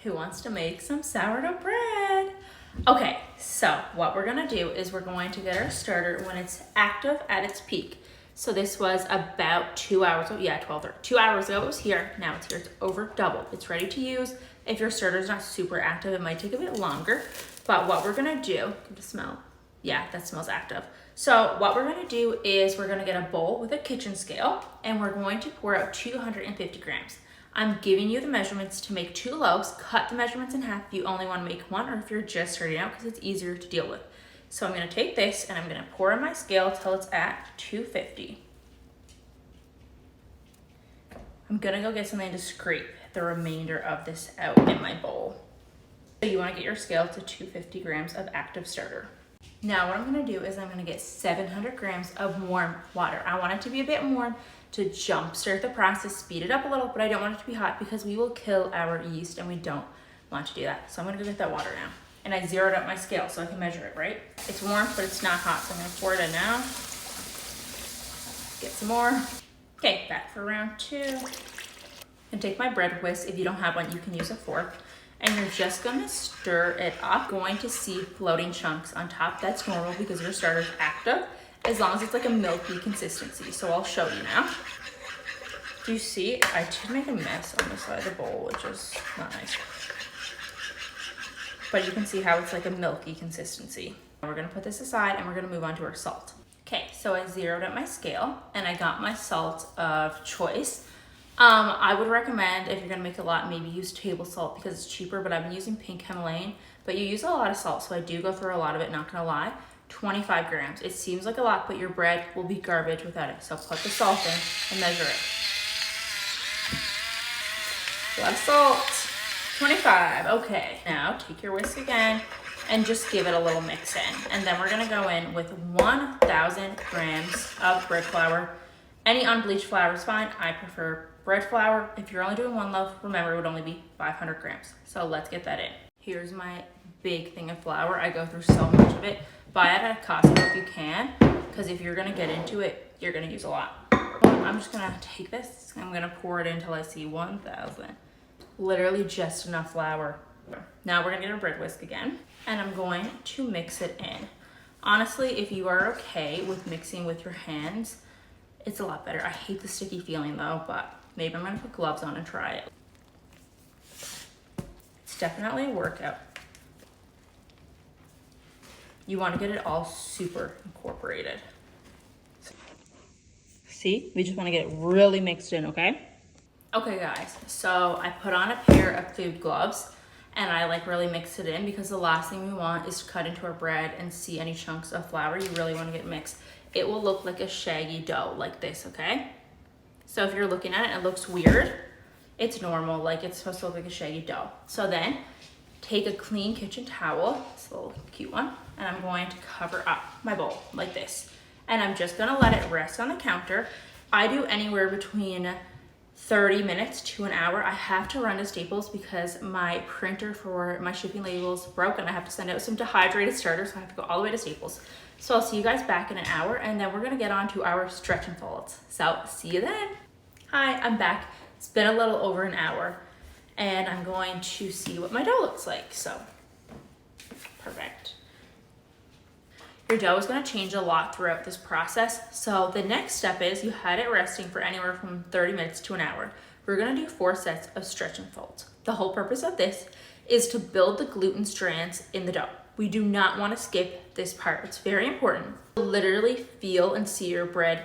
Who wants to make some sourdough bread? Okay, so what we're gonna do is we're going to get our starter when it's active at its peak. So this was about 2 hours, 12:30. 2 hours ago it was here, now it's here, it's over double. It's ready to use. If your starter's not super active, it might take a bit longer, but what we're gonna do, give it a smell. Yeah, that smells active. So what we're gonna do is we're gonna get a bowl with a kitchen scale and we're going to pour out 250 grams. I'm giving you the measurements to make 2 loaves. Cut the measurements in half if you only want to make 1 or if you're just starting out because it's easier to deal with. So I'm going to take this and I'm going to pour in my scale till it's at 250. I'm going to go get something to scrape the remainder of this out in my bowl. So you want to get your scale to 250 grams of active starter. Now what I'm going to do is I'm going to get 700 grams of warm water. I want it to be a bit warm to jumpstart the process, speed it up a little, but I don't want it to be hot because we will kill our yeast and we don't want to do that. So I'm gonna go get that water now. And I zeroed out my scale so I can measure it, right? It's warm, but it's not hot, so I'm gonna pour it in now. Get some more. Okay, back for round 2. And take my bread whisk. If you don't have one, you can use a fork. And you're just gonna stir it up. Going to see floating chunks on top. That's normal because your starter's active, as long as it's like a milky consistency. So I'll show you now. Do you see? I did make a mess on the side of the bowl, which is not nice. But you can see how it's like a milky consistency. We're gonna put this aside and we're gonna move on to our salt. Okay, so I zeroed out my scale and I got my salt of choice. I would recommend, if you're gonna make a lot, maybe use table salt because it's cheaper, but I've been using pink Himalayan. But you use a lot of salt, so I do go through a lot of it, not gonna lie. 25 grams. It seems like a lot, but your bread will be garbage without it. So put the salt in and measure it. A lot of salt. 25. Okay. Now take your whisk again and just give it a little mix in. And then we're gonna go in with 1,000 grams of bread flour. Any unbleached flour is fine. I prefer bread flour. If you're only doing 1 loaf, remember it would only be 500 grams. So let's get that in. Here's my big thing of flour. I go through so much of it. Buy it at Costco if you can, because if you're gonna get into it, you're gonna use a lot. I'm just gonna take this, I'm gonna pour it in until I see 1,000. Literally just enough flour. Now we're gonna get our bread whisk again, and I'm going to mix it in. Honestly, if you are okay with mixing with your hands, it's a lot better. I hate the sticky feeling though, but maybe I'm gonna put gloves on and try it. It's definitely a workout. You want to get it all super incorporated. See, we just want to get it really mixed in, okay? Okay guys, so I put on a pair of food gloves and I like really mixed it in because the last thing we want is to cut into our bread and see any chunks of flour. You really want to get mixed. It will look like a shaggy dough like this, okay? So if you're looking at it and it looks weird, it's normal, like it's supposed to look like a shaggy dough. So then take a clean kitchen towel, this little cute one, and I'm going to cover up my bowl like this. And I'm just gonna let it rest on the counter. I do anywhere between 30 minutes to an hour. I have to run to Staples because my printer for my shipping labels broke and I have to send out some dehydrated starters, so I have to go all the way to Staples. So I'll see you guys back in an hour and then we're gonna get on to our stretch and folds. So see you then. Hi, I'm back. It's been a little over an hour and I'm going to see what my dough looks like. So, perfect. Your dough is gonna change a lot throughout this process. So the next step is you had it resting for anywhere from 30 minutes to an hour. We're gonna do 4 sets of stretch and folds. The whole purpose of this is to build the gluten strands in the dough. We do not wanna skip this part. It's very important. Literally feel and see your bread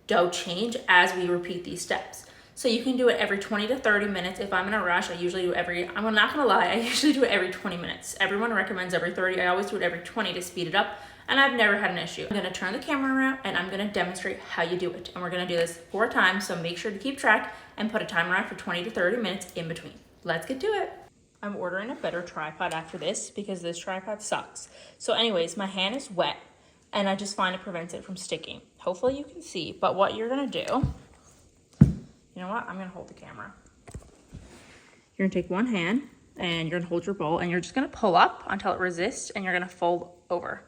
dough change as we repeat these steps. So you can do it every 20 to 30 minutes. If I'm in a rush, I usually do I'm not gonna lie, I usually do it every 20 minutes. Everyone recommends every 30. I always do it every 20 to speed it up, and I've never had an issue. I'm gonna turn the camera around and I'm gonna demonstrate how you do it. And we're gonna do this 4 times, so make sure to keep track and put a timer on for 20 to 30 minutes in between. Let's get to it. I'm ordering a better tripod after this because this tripod sucks. So anyways, my hand is wet and I just find it prevents it from sticking. Hopefully you can see, but what you're gonna do, you know what? I'm gonna hold the camera. You're gonna take one hand and you're gonna hold your bowl and you're just gonna pull up until it resists and you're gonna fold over.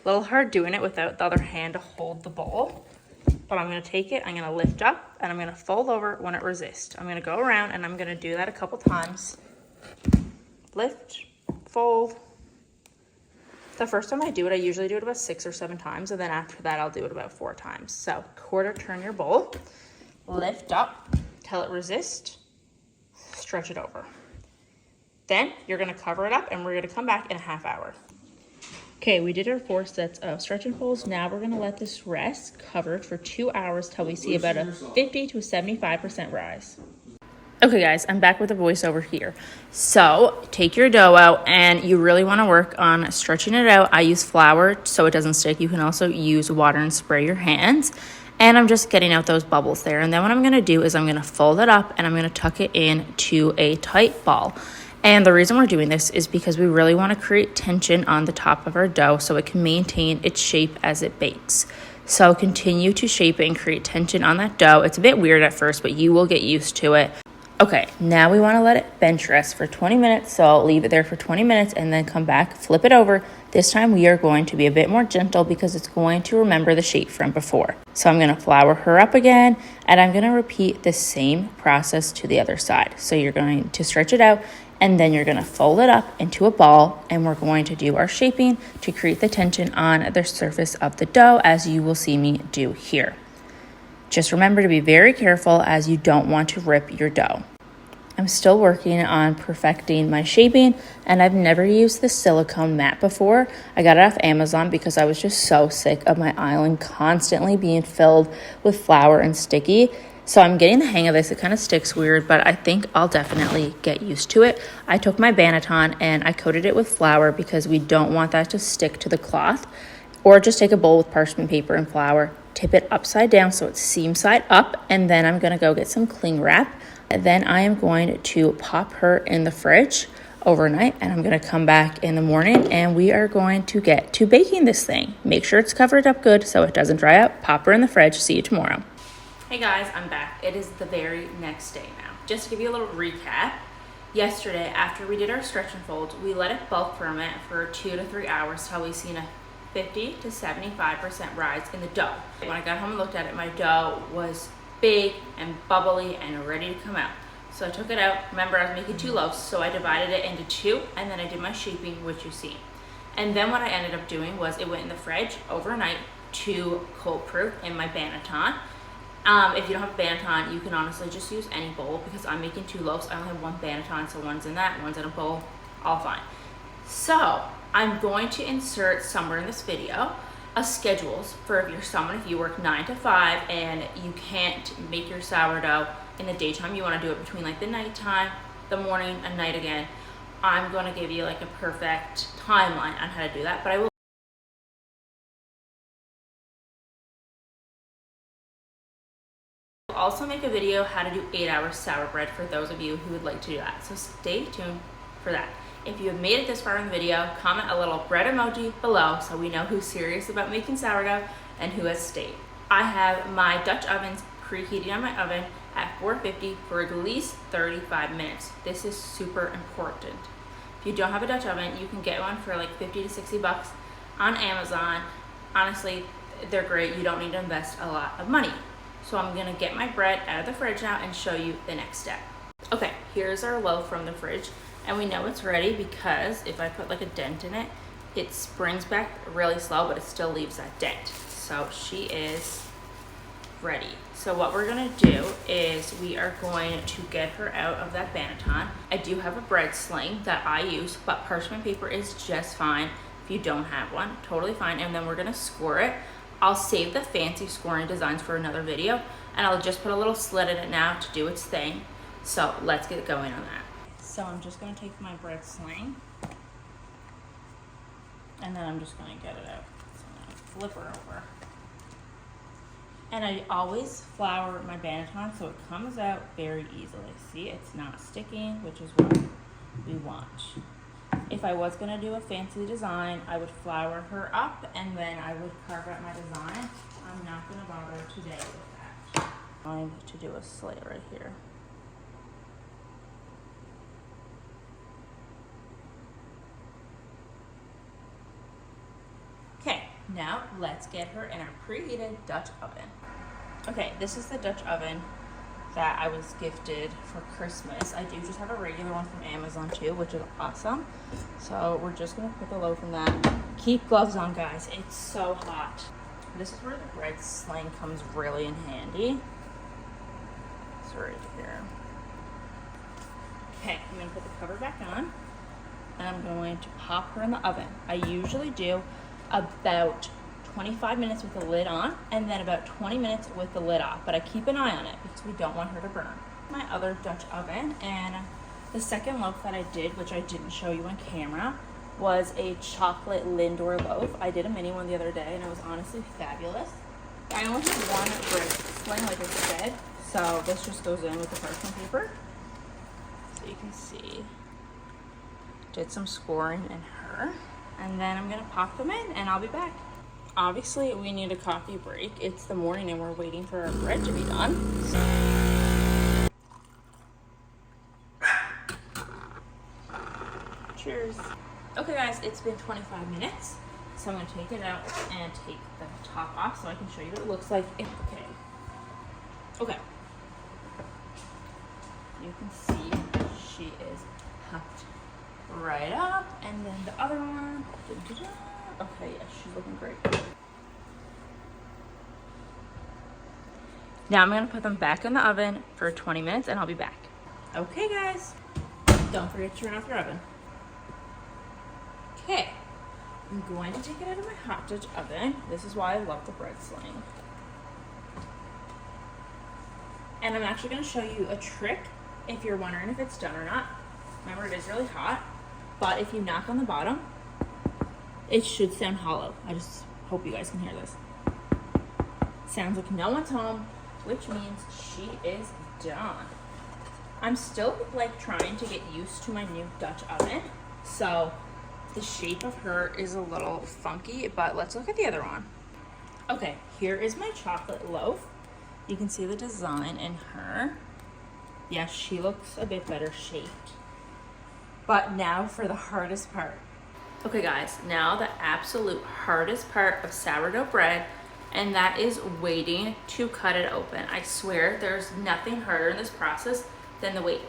A little hard doing it without the other hand to hold the bowl, but I'm gonna take it, I'm gonna lift up and I'm gonna fold over when it resists. I'm gonna go around and I'm gonna do that a couple times lift, fold. The first time I do it, I usually do it about 6 or 7 times, and then after that, I'll do it about 4 times. So quarter turn your bowl, lift up till it resists, stretch it over. Then you're gonna cover it up and we're gonna come back in a half hour. Okay, we did our 4 sets of stretch and folds. Now we're gonna let this rest covered for 2 hours till we see about a 50 to 75% rise. Okay guys, I'm back with a voiceover here. So take your dough out and you really wanna work on stretching it out. I use flour so it doesn't stick. You can also use water and spray your hands. And I'm just getting out those bubbles there. And then what I'm gonna do is I'm gonna fold it up and I'm gonna tuck it into a tight ball. And the reason we're doing this is because we really wanna create tension on the top of our dough so it can maintain its shape as it bakes. So continue to shape it and create tension on that dough. It's a bit weird at first, but you will get used to it. Okay, now we want to let it bench rest for 20 minutes, so I'll leave it there for 20 minutes and then come back, flip it over. This time we are going to be a bit more gentle because it's going to remember the shape from before. So I'm going to flour her up again, and I'm going to repeat the same process to the other side. So you're going to stretch it out, and then you're going to fold it up into a ball, and we're going to do our shaping to create the tension on the surface of the dough, as you will see me do here. Just remember to be very careful as you don't want to rip your dough. I'm still working on perfecting my shaping, and I've never used the silicone mat before. I got it off Amazon because I was just so sick of my island constantly being filled with flour and sticky. So I'm getting the hang of this. It kind of sticks weird, but I think I'll definitely get used to it. I took my banneton and I coated it with flour because we don't want that to stick to the cloth. Or just take a bowl with parchment paper and flour, tip it upside down so it's seam side up, and then I'm gonna go get some cling wrap. And then I am going to pop her in the fridge overnight, and I'm gonna come back in the morning and we are going to get to baking this thing. Make sure it's covered up good so it doesn't dry out. Pop her in the fridge. See you tomorrow. Hey guys, I'm back. It is the very next day now. Just to give you a little recap, yesterday after we did our stretch and fold, we let it bulk ferment for 2 to 3 hours till we seen a 50 to 75% rise in the dough. When I got home and looked at it, my dough was big and bubbly and ready to come out. So I took it out. Remember, I was making 2 loaves, so I divided it into 2, and then I did my shaping, which you see. And then what I ended up doing was it went in the fridge overnight to cold proof in my banneton. If you don't have a banneton, you can honestly just use any bowl because I'm making 2 loaves. I only have 1 banneton, so one's in that, one's in a bowl, all fine. So I'm going to insert somewhere in this video a schedules for if you're someone, if you work 9 to 5 and you can't make your sourdough in the daytime, you want to do it between like the nighttime, the morning, and night again. I'm going to give you like a perfect timeline on how to do that, but I will also make a video how to do 8-hour sour bread for those of you who would like to do that. So stay tuned for that. If you have made it this far in the video, comment a little bread emoji below so we know who's serious about making sourdough and who has stayed. I have my Dutch ovens preheating on my oven at 450 for at least 35 minutes. This is super important. If you don't have a Dutch oven, you can get one for like 50 to 60 bucks on Amazon. Honestly, they're great. You don't need to invest a lot of money. So I'm gonna get my bread out of the fridge now and show you the next step. Okay, here's our loaf from the fridge. And we know it's ready because if I put like a dent in it, it springs back really slow, but it still leaves that dent. So she is ready. So what we're gonna do is we are going to get her out of that banneton. I do have a bread sling that I use, but parchment paper is just fine. If you don't have one, totally fine. And then we're gonna score it. I'll save the fancy scoring designs for another video, and I'll just put a little slit in it now to do its thing. So let's get going on that. So I'm just going to take my bread sling, and then I'm just going to get it out. So I'm going to flip her over. And I always flour my banneton so it comes out very easily. See, it's not sticking, which is what we want. If I was going to do a fancy design, I would flour her up and then I would carve out my design. I'm not going to bother today with that. I'm going to do a slit right here. Okay, now let's get her in our preheated Dutch oven. Okay, this is the Dutch oven that I was gifted for Christmas. I do just have a regular one from Amazon too, which is awesome. So we're just gonna put the loaf in that. Keep gloves on, guys. It's so hot. This is where the bread sling comes really in handy. It's right here. Okay, I'm gonna put the cover back on and I'm going to pop her in the oven. I usually do about 25 minutes with the lid on and then about 20 minutes with the lid off, but I keep an eye on it because we don't want her to burn. My other Dutch oven, and the second loaf that I did, which I didn't show you on camera, was a chocolate Lindor loaf. I did a mini one the other day and it was honestly fabulous. I only have one bread sling, like I said, so this just goes in with the parchment paper. So you can see, did some scoring in her, and then I'm gonna pop them in and I'll be back. Obviously we need a coffee break. It's the morning and we're waiting for our bread to be done. Cheers. Okay guys, it's been 25 minutes. So I'm gonna take it out and take the top off so I can show you what it looks like. Okay. You can see she is puffed right up, and then the other one. Okay, yeah, she's looking great. Now I'm gonna put them back in the oven for 20 minutes and I'll be back. Okay guys, don't forget to turn off your oven. Okay, I'm going to take it out of my hot Dutch oven. This is why I love the bread sling. And I'm actually gonna show you a trick if you're wondering if it's done or not. Remember, it is really hot, but if you knock on the bottom, it should sound hollow. I just hope you guys can hear this. Sounds like no one's home, which means she is done. I'm still like trying to get used to my new Dutch oven, so the shape of her is a little funky, but let's look at the other one. Okay, here is my chocolate loaf. You can see the design in her. Yeah, she looks a bit better shaped. But now for the hardest part. Okay guys, now the absolute hardest part of sourdough bread, and that is waiting to cut it open. I swear there's nothing harder in this process than the wait.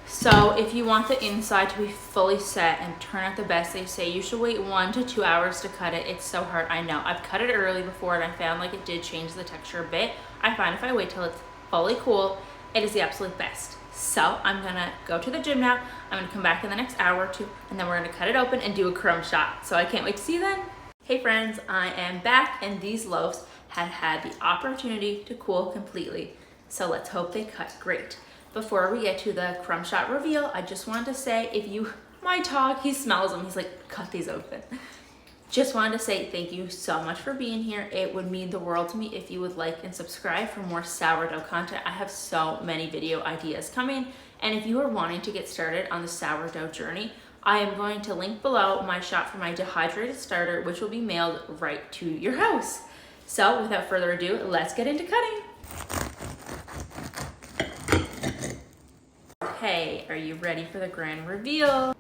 So if you want the inside to be fully set and turn out the best, they say you should wait 1 to 2 hours to cut it. It's so hard, I know. I've cut it early before and I found like it did change the texture a bit. I find if I wait till it's fully cool, it is the absolute best. So I'm gonna go to the gym now. I'm gonna come back in the next hour or two and then we're gonna cut it open and do a crumb shot. So I can't wait to see you then. Hey friends, I am back and these loaves had the opportunity to cool completely. So let's hope they cut great. Before we get to the crumb shot reveal, I just wanted to say, if you, my dog, he smells them. He's like, cut these open. Just wanted to say thank you so much for being here. It would mean the world to me if you would like and subscribe for more sourdough content. I have so many video ideas coming. And if you are wanting to get started on the sourdough journey, I am going to link below my shop for my dehydrated starter, which will be mailed right to your house. So without further ado, let's get into cutting. Okay, are you ready for the grand reveal?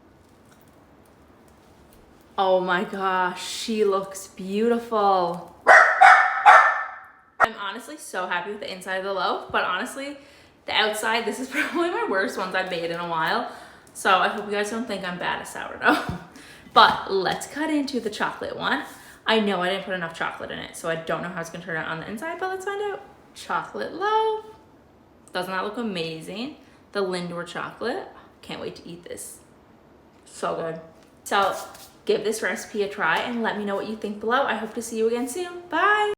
Oh my gosh, she looks beautiful. I'm honestly so happy with the inside of the loaf, but honestly, the outside, this is probably my worst ones I've made in a while. So I hope you guys don't think I'm bad at sourdough. But let's cut into the chocolate one. I know I didn't put enough chocolate in it, so I don't know how it's gonna turn out on the inside, but let's find out. Chocolate loaf. Doesn't that look amazing? The Lindor chocolate. Can't wait to eat this. So good. So give this recipe a try and let me know what you think below. I hope to see you again soon. Bye.